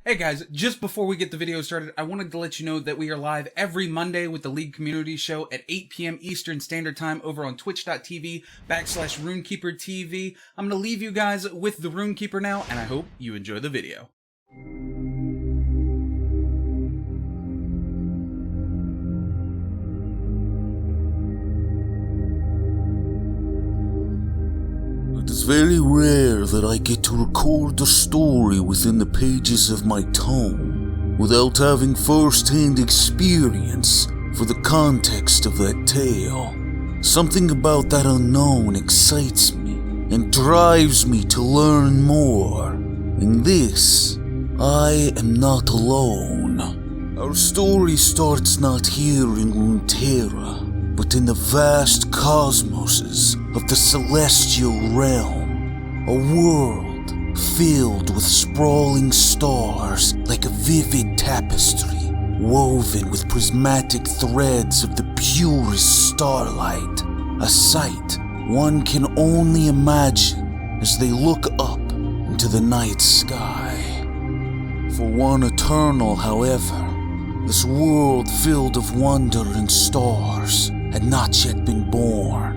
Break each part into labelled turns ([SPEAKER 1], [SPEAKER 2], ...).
[SPEAKER 1] Hey guys, just before we get the video started, I wanted to let you know that we are live every Monday with the League Community Show at 8 p.m. Eastern Standard Time over on twitch.tv/RunekeeperTV. I'm going to leave you guys with the Runekeeper now, and I hope you enjoy the video.
[SPEAKER 2] It is very rare that I get to record a story within the pages of my tome without having first-hand experience for the context of that tale. Something about that unknown excites me and drives me to learn more. In this, I am not alone. Our story starts not here in Runeterra, but in the vast cosmoses of the celestial realm, a world filled with sprawling stars like a vivid tapestry, woven with prismatic threads of the purest starlight, a sight one can only imagine as they look up into the night sky. For one eternal, however, this world filled of wonder and stars had not yet been born.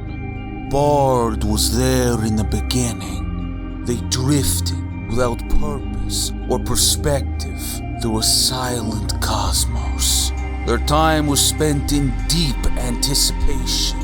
[SPEAKER 2] Bard was there in the beginning. They drifted without purpose or perspective through a silent cosmos. Their time was spent in deep anticipation,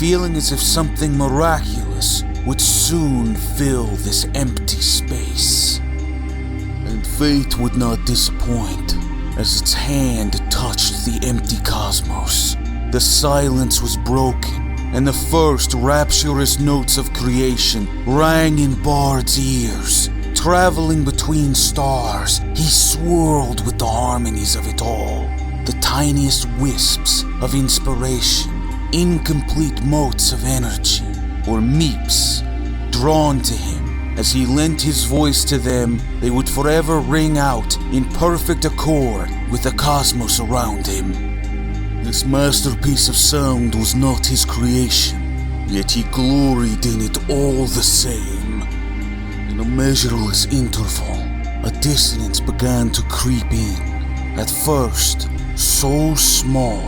[SPEAKER 2] feeling as if something miraculous would soon fill this empty space. And fate would not disappoint. As its hand touched the empty cosmos, the silence was broken, and the first rapturous notes of creation rang in Bard's ears. Traveling between stars, he swirled with the harmonies of it all. The tiniest wisps of inspiration, incomplete motes of energy, or meeps, drawn to him. As he lent his voice to them, they would forever ring out in perfect accord with the cosmos around him. This masterpiece of sound was not his creation, yet he gloried in it all the same. In a measureless interval, a dissonance began to creep in. At first, so small,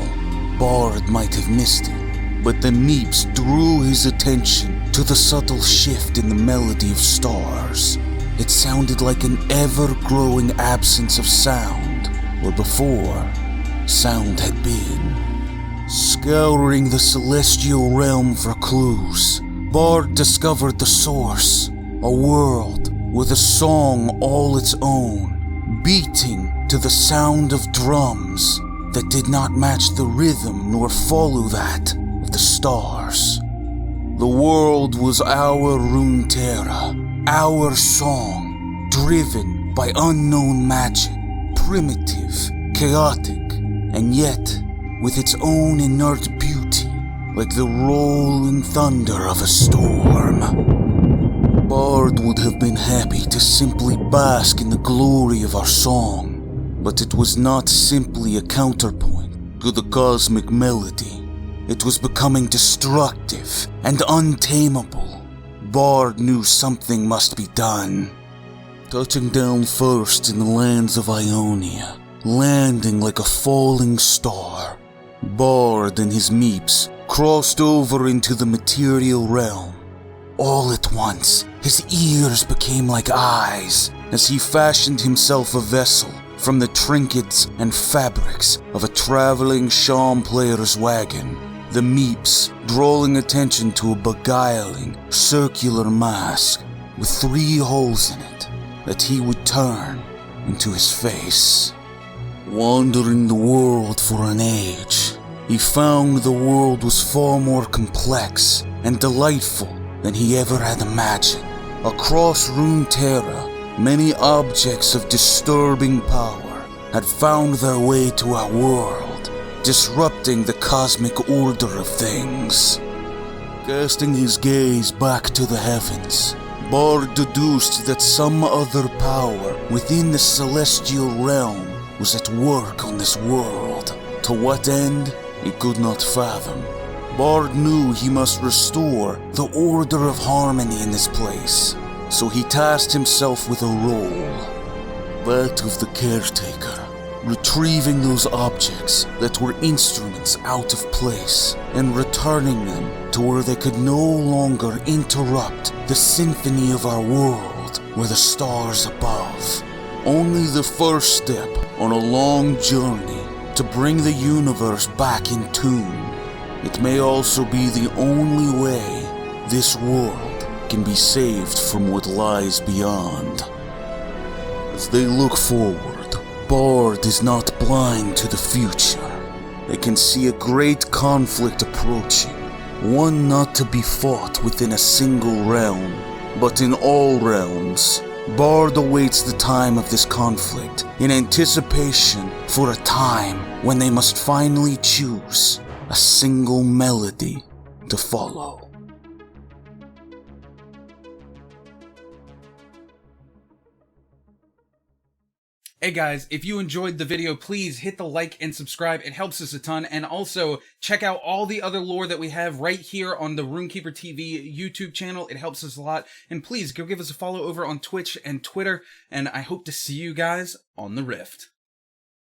[SPEAKER 2] Bard might have missed it, but the meeps drew his attention to the subtle shift in the melody of stars. It sounded like an ever-growing absence of sound, where before, sound had been. Scouring the celestial realm for clues, Bard discovered the source, a world with a song all its own, beating to the sound of drums that did not match the rhythm nor follow that of the stars. The world was our Runeterra, our song, driven by unknown magic, primitive, chaotic, and yet with its own inert beauty, like the roll and thunder of a storm. Bard would have been happy to simply bask in the glory of our song, but it was not simply a counterpoint to the cosmic melody. It was becoming destructive and untamable. Bard knew something must be done. Touching down first in the lands of Ionia, landing like a falling star, Bard and his meeps crossed over into the material realm. All at once, his ears became like eyes as he fashioned himself a vessel from the trinkets and fabrics of a traveling sham player's wagon. The meeps drawing attention to a beguiling, circular mask with 3 holes in it that he would turn into his face. Wandering the world for an age, he found the world was far more complex and delightful than he ever had imagined. Across Runeterra, many objects of disturbing power had found their way to our world, disrupting the cosmic order of things. Casting his gaze back to the heavens, Bard deduced that some other power within the celestial realm was at work on this world. To what end, he could not fathom. Bard knew he must restore the order of harmony in this place, so he tasked himself with a role. that of the caretaker, retrieving those objects that were instruments out of place and returning them to where they could no longer interrupt the symphony of our world where the stars above. Only the first step on a long journey to bring the universe back in tune. It may also be the only way this world can be saved from what lies beyond. As they look forward, Bard is not blind to the future. They can see a great conflict approaching, one not to be fought within a single realm, but in all realms. Bard awaits the time of this conflict in anticipation for a time when they must finally choose a single melody to follow.
[SPEAKER 1] Hey guys, if you enjoyed the video, please hit the like and subscribe. It helps us a ton. And also, check out all the other lore that we have right here on the RunekeeperTV YouTube channel. It helps us a lot. And please, go give us a follow over on Twitch and Twitter. And I hope to see you guys on the Rift.